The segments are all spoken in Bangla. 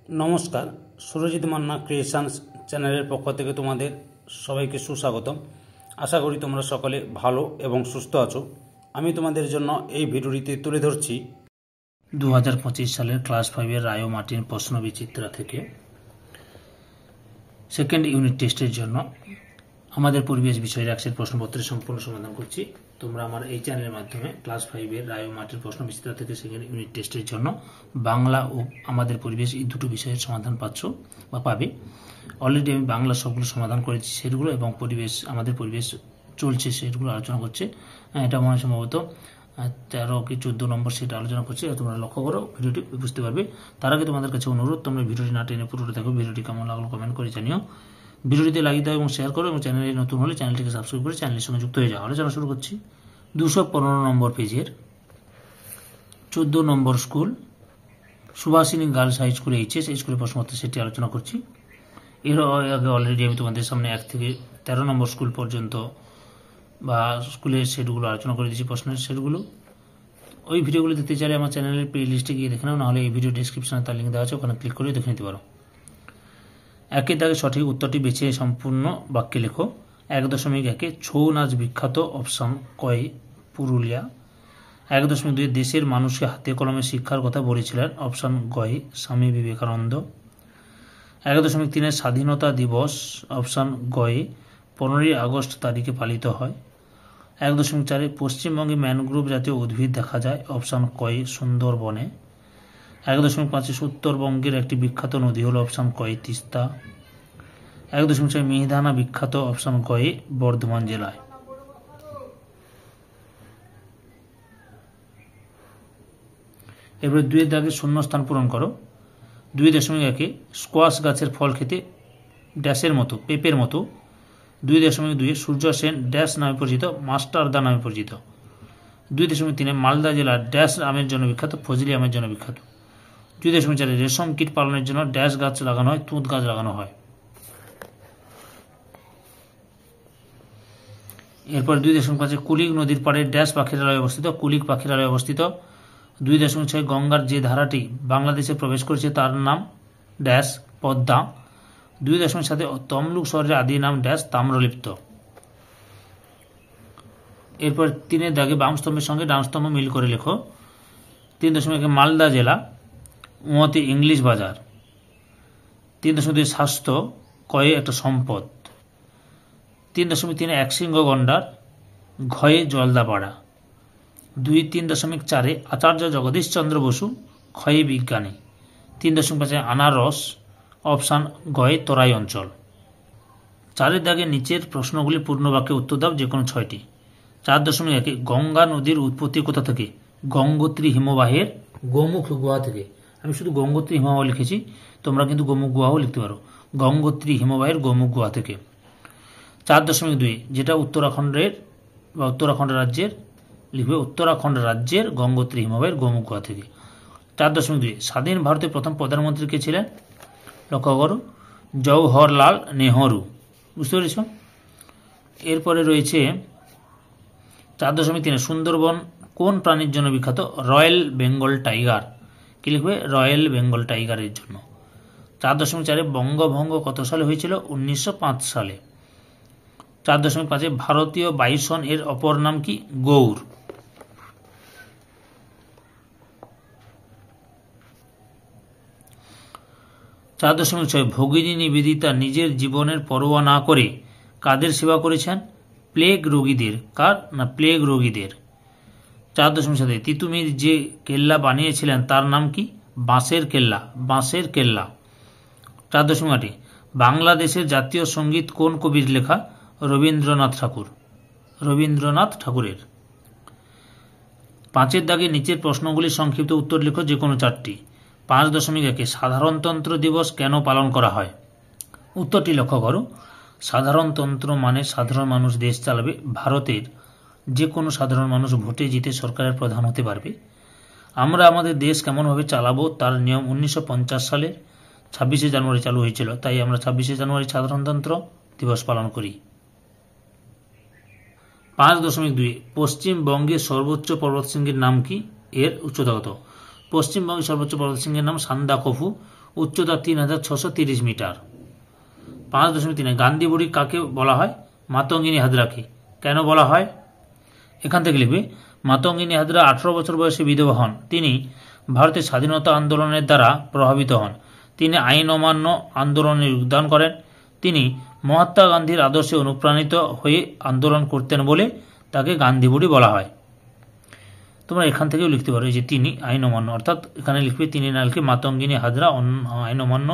নমস্কার, সুরজিৎ মান্না ক্রিয়েশনস চ্যানেলের পক্ষ থেকে তোমাদের সবাইকে সুস্বাগতম। আশা করি তোমরা সকলে ভালো এবং সুস্থ আছো। আমি তোমাদের জন্য এই ভিডিওটিতে তুলে ধরছি 2025 সালের ক্লাস 5-এর রায় ও মার্টিন প্রশ্ন বিচিত্রা থেকে সেকেন্ড ইউনিট টেস্টের জন্য আমাদের পরিবেশ বিষয়ের একশের প্রশ্নপত্রের সম্পূর্ণ সমাধান করছি। তোমরা আমার এই চ্যানেলের মাধ্যমে ক্লাস 5-এর রায় ও মার্টিন প্রশ্ন বিচিত্রা থেকে সেকেন্ড ইউনিট টেস্টের জন্য বাংলা ও আমাদের পরিবেশ এই দুটো বিষয়ের সমাধান পাচ্ছ বা পাবে। অলরেডি আমি বাংলা সবগুলো সমাধান করেছি সেগুলো, এবং পরিবেশ আমাদের পরিবেশ চলছে সেগুলো আলোচনা করছে। এটা মনে হয় সম্ভবত 13 কি 14 নম্বর সেটা আলোচনা করছে। তোমরা লক্ষ্য করো, ভিডিওটি বুঝতে পারবে। তার আগে তোমাদের কাছে অনুরোধ, তোমরা ভিডিওটি না টেনে পুরোটা দেখো। ভিডিওটি কেমন লাগলো কমেন্ট করে জানিও। ভিডিওটিতে লাগিয়ে দাও এবং শেয়ার করো, এবং চ্যানেলে নতুন হলে চ্যানেলটিকে সাবস্ক্রাইব করে চ্যানেলের সঙ্গে যুক্ত হয়ে যাও। আলোচনা শুরু করছি। 215 নম্বর পেজের 14 নম্বর school Subhashini Girls High School HS এই স্কুলের প্রশ্নপত্র সেটি আলোচনা করছি। এর আগে অলরেডি আমি তোমাদের সামনে 1 থেকে 13 নম্বর স্কুল পর্যন্ত বা স্কুলের সেটগুলো আলোচনা করে দিয়েছি, প্রশ্নের সেটগুলো। ওই ভিডিওগুলো দেখতে চাইলে আমার চ্যানেলের প্লে লিস্টে গিয়ে দেখে নাও, নাহলে এই ভিডিও ডিসক্রিপশনে তার লিঙ্ক দেওয়া আছে, ওখানে ক্লিক করে দেখে নিতে পারো। 1 দাগে সঠিক উত্তরটি বেছে সম্পূর্ণ বাক্যে লেখো। 1.1 ছৌ নাচ বিখ্যাত, অপশন কয় পুরুলিয়া। 1.2 দেশের মানুষকে হাতে কলমে শিক্ষার কথা বলেছিলেন, অপশন গয় স্বামী বিবেকানন্দ। 1.3 স্বাধীনতা দিবস, অপশন গয় 15ই আগস্ট তারিখে পালিত হয়। 1.4 পশ্চিমবঙ্গে ম্যানগ্রোভ জাতীয় উদ্ভিদ দেখা যায়, অপশন কয় সুন্দরবনে। 1.5 উত্তরবঙ্গের একটি বিখ্যাত নদী হল, অপশন কয় তিস্তা। 1.6 মিহিদানা বিখ্যাত, অপশন কয় বর্ধমান জেলায়। এরপরে 2 দাগে শূন্য স্থান পূরণ করো। 2.1 স্কোয়াশ গাছের ফল খেতে ড্যাশের মতো, পেঁপের মতো। 2.2 সূর্য সেন ড্যাশ নামে পরিচিত, মাস্টারদা নামে পরিচিত। 2.3 মালদা জেলা ড্যাশ আমের জন্য বিখ্যাত, ফজলি আমের জন্য বিখ্যাত। 2.4 রেশম কীট পালনের জন্য ড্যাশ গাছ লাগানো হয়, তুঁত গাছ লাগানো হয়। এরপর 2.5 কুলিক নদীর পাড়ে ড্যাশ পাখিরালয় অবস্থিত, কুলিক পাখিরালয় অবস্থিত। 2.6 গঙ্গার যে ধারাটি বাংলাদেশে প্রবেশ করেছে তার নাম ড্যাশ পদ্মা। 2.7 তমলুক শহরের আদি নাম ড্যাশ তাম্রলিপ্ত। এরপর 3 দাগে বাম স্তম্ভের সঙ্গে ডান স্তম্ভ মিল করে লেখো। 3.1 মালদা জেলা উঁয়াতে ইংলিশ বাজার। 3.2 স্বাস্থ্য কয়ে একটা সম্পদ। 3.3 একশৃঙ্গ গন্ডার ঘয়ে জলদাপাড়া। 3.4 আচার্য জগদীশ চন্দ্র বসু ক্ষয়ে বিজ্ঞানী। 3.5 আনারস, অপশান গয়ে তরাই অঞ্চল। 4 দাগে নিচের প্রশ্নগুলি পূর্ণ বাক্যে উত্তর দাও, যে কোনো 6টি। 4.1 গঙ্গা নদীর উৎপত্তি কোথা থেকে? গঙ্গোত্রী হিমবাহের গোমুখ গুহা থেকে। আমি শুধু গঙ্গোত্রী হিমবাহ লিখেছি, তোমরা কিন্তু গোমুখ গুহাও লিখতে পারো। গঙ্গোত্রী হিমবাহের গোমুখ গুহা থেকে। 4.2 যেটা উত্তরাখণ্ডের বা উত্তরাখণ্ড রাজ্যের, লিখবে উত্তরাখণ্ড রাজ্যের গঙ্গোত্রী হিমবাহের গোমুখ গুহা থেকে। 4.2 স্বাধীন ভারতের প্রথম প্রধানমন্ত্রী কে ছিলেন? লক্ষ্য করো, জওহরলাল নেহরু। বুঝতে পেরেছ? এরপরে রয়েছে 4.3 সুন্দরবন কোন প্রাণীর জন্য বিখ্যাত? Royal Bengal tiger. কি লিখবে? রয়্যাল বেঙ্গল টাইগারের জন্য। 4.4 বঙ্গভঙ্গ কত সালে হয়েছিল? 1905 সালে। 4.5 ভারতীয় বাইসন এর অপর নাম কি? গৌর। 4.6 ভগিনী নিবেদিতা নিজের জীবনের পরোয়া না করে কাদের সেবা করেছেন? প্লেগ রোগীদের। কার? না, প্লেগ রোগীদের। 4.7 তিতুমির যে কেল্লা বানিয়েছিলেন তার নাম কি? বাঁশের কেল্লা। বাঁশের কেল্লা। 4.8 বাংলাদেশের জাতীয় সঙ্গীত কোন কবির লেখা? রবীন্দ্রনাথ ঠাকুর। রবীন্দ্রনাথ ঠাকুরের। 5 দাগে নিচের প্রশ্নগুলির সংক্ষিপ্ত উত্তর লেখো, যে কোনো 4টি। 5.1 সাধারণতন্ত্র দিবস কেন পালন করা হয়? উত্তরটি লক্ষ্য করো। সাধারণতন্ত্র মানে সাধারণ মানুষ দেশ চালাবে। ভারতের যে কোনো সাধারণ মানুষ ভোটে জিতে সরকারের প্রধান হতে পারবে। আমরা আমাদের দেশ কেমনভাবে চালাবো তার নিয়ম 1950 সালে 26শে জানুয়ারি চালু হয়েছিল, তাই আমরা 26শে জানুয়ারি সাধারণতন্ত্র দিবস পালন করি। 5.2 পশ্চিমবঙ্গের সর্বোচ্চ পর্বতশৃঙ্গের নাম কি? এর উচ্চতা কত? পশ্চিমবঙ্গের সর্বোচ্চ পর্বতশৃঙ্গের নাম সান্দাকফু। উচ্চতা 3630 মিটার। 5.3 গান্ধী বুড়ি কাকে বলা হয়? মাতঙ্গিনী হাজরাকে। কেন বলা হয়? এখান থেকে লিখবে মাতঙ্গিনী হাজরা 18 বছর বয়সে বিধবা হন। তিনি ভারতের স্বাধীনতা আন্দোলনের দ্বারা প্রভাবিত হন। তিনি আইন অমান্য আন্দোলনে যোগদান করেন। তিনি মহাত্মা গান্ধীর আদর্শে অনুপ্রাণিত হয়ে আন্দোলন করতেন বলে তাকে গান্ধী বুড়ি বলা হয়। তোমরা এখান থেকেও লিখতে পারো যে তিনি আইন অমান্য, অর্থাৎ এখানে লিখবে তিনি না লিখে মাতঙ্গিনী হাজরা আইন অমান্য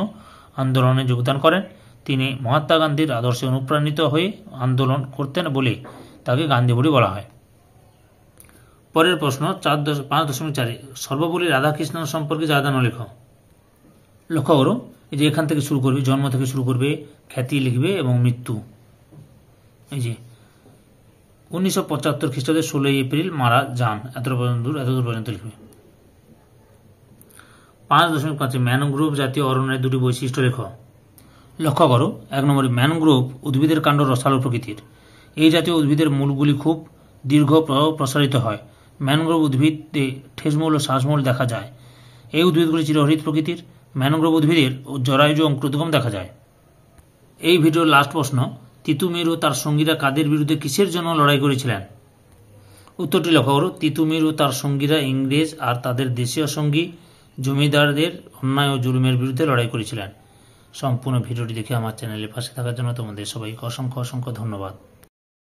আন্দোলনে যোগদান করেন। তিনি মহাত্মা গান্ধীর আদর্শে অনুপ্রাণিত হয়ে আন্দোলন করতেন বলে তাকে গান্ধী বুড়ি বলা হয়। পরের প্রশ্ন 5.4 সর্বপল্লী রাধাকৃষ্ণন সম্পর্কে যা জানো লেখো। লক্ষ্য করো এই যে এখান থেকে শুরু করবে, জন্ম থেকে শুরু করবে, খ্যাতি লিখবে এবং মৃত্যু। এই যে 1975 খ্রিস্টাব্দে 16 এপ্রিল মারা যান, এতদূর পর্যন্ত লিখবে। 5.5 ম্যানগ্রোভ জাতীয় অরণ্যের দুটি বৈশিষ্ট্য লেখো। লক্ষ্য করো 1 নম্বরে ম্যানগ্রোভ উদ্ভিদের কাণ্ড রসালো প্রকৃতির। এই জাতীয় উদ্ভিদের মূলগুলি খুব দীর্ঘ প্রসারিত হয়। ম্যানগ্রোভ উদ্ভিদে ঠেসমূল ও শ্বাসমূল দেখা যায়। এই উদ্ভিদগুলি চিরহরিত প্রকৃতির। ম্যানগ্রোভ উদ্ভিদের জরায়ুজ ও অঙ্কুরোদ্গম দেখা যায়। এই ভিডিওর লাস্ট প্রশ্ন, তিতুমির ও তার সঙ্গীরা কাদের বিরুদ্ধে কিসের জন্য লড়াই করেছিলেন? উত্তরটি লক্ষ্য করো তিতুমির ও তার সঙ্গীরা ইংরেজ আর তাদের দেশীয় সঙ্গী জমিদারদের অন্যায় ও জুলুমের বিরুদ্ধে লড়াই করেছিলেন। সম্পূর্ণ ভিডিওটি দেখে আমার চ্যানেলে পাশে থাকার জন্য তোমাদের সবাইকে অসংখ্য ধন্যবাদ।